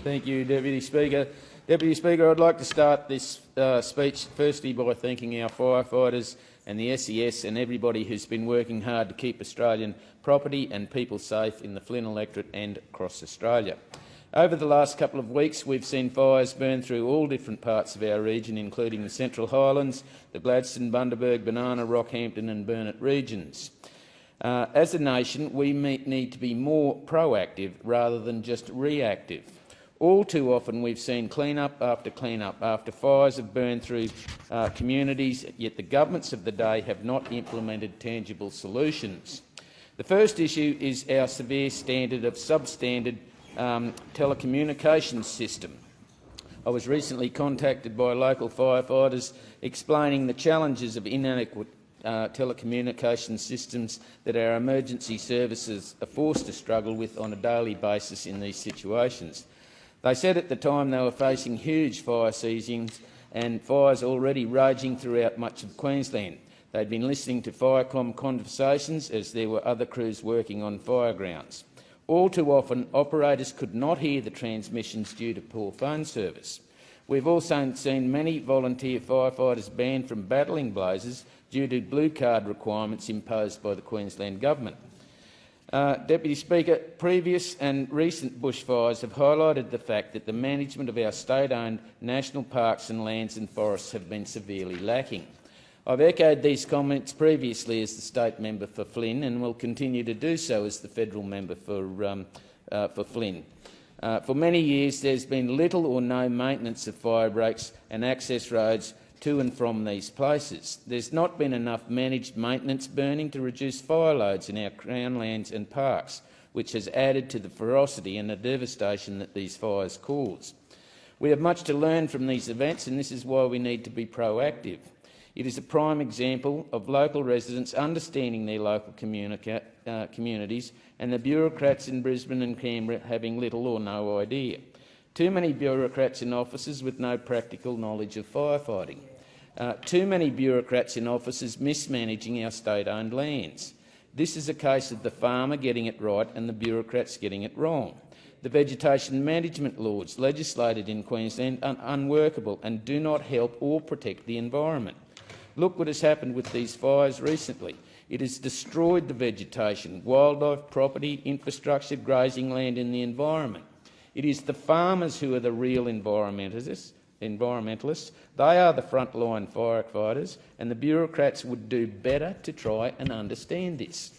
Thank you, Deputy Speaker. Deputy Speaker, I'd like to start this speech firstly by thanking our firefighters and the SES and everybody who's been working hard to keep Australian property and people safe in the Flynn electorate and across Australia. Over the last couple of weeks, we've seen fires burn through all different parts of our region, including the Central Highlands, the Gladstone, Bundaberg, Banana, Rockhampton and Burnett regions. As a nation, we need to be more proactive rather than just reactive. All too often we've seen clean-up after fires have burned through communities, yet the governments of the day have not implemented tangible solutions. The first issue is our severe standard of substandard telecommunications system. I was recently contacted by local firefighters explaining the challenges of inadequate telecommunication systems that our emergency services are forced to struggle with on a daily basis in these situations. They said at the time they were facing huge fire seasons and fires already raging throughout much of Queensland. They'd been listening to Firecom conversations as there were other crews working on fire grounds. All too often, operators could not hear the transmissions due to poor phone service. We've also seen many volunteer firefighters banned from battling blazes due to blue card requirements imposed by the Queensland Government. Deputy Speaker, previous and recent bushfires have highlighted the fact that the management of our state-owned national parks and lands and forests have been severely lacking. I've echoed these comments previously as the state member for Flynn and will continue to do so as the federal member for Flynn. For many years there's been little or no maintenance of fire breaks and access roads to and from these places. There's not been enough managed maintenance burning to reduce fire loads in our Crown lands and parks, which has added to the ferocity and the devastation that these fires cause. We have much to learn from these events, and this is why we need to be proactive. It is a prime example of local residents understanding their local communities and the bureaucrats in Brisbane and Canberra having little or no idea. Too many bureaucrats in offices with no practical knowledge of firefighting. Too many bureaucrats in offices mismanaging our state-owned lands. This is a case of the farmer getting it right and the bureaucrats getting it wrong. The vegetation management laws legislated in Queensland are unworkable and do not help or protect the environment. Look what has happened with these fires recently. It has destroyed the vegetation, wildlife, property, infrastructure, grazing land and the environment. It is the farmers who are the real environmentalists. They are the frontline firefighters, and the bureaucrats would do better to try and understand this.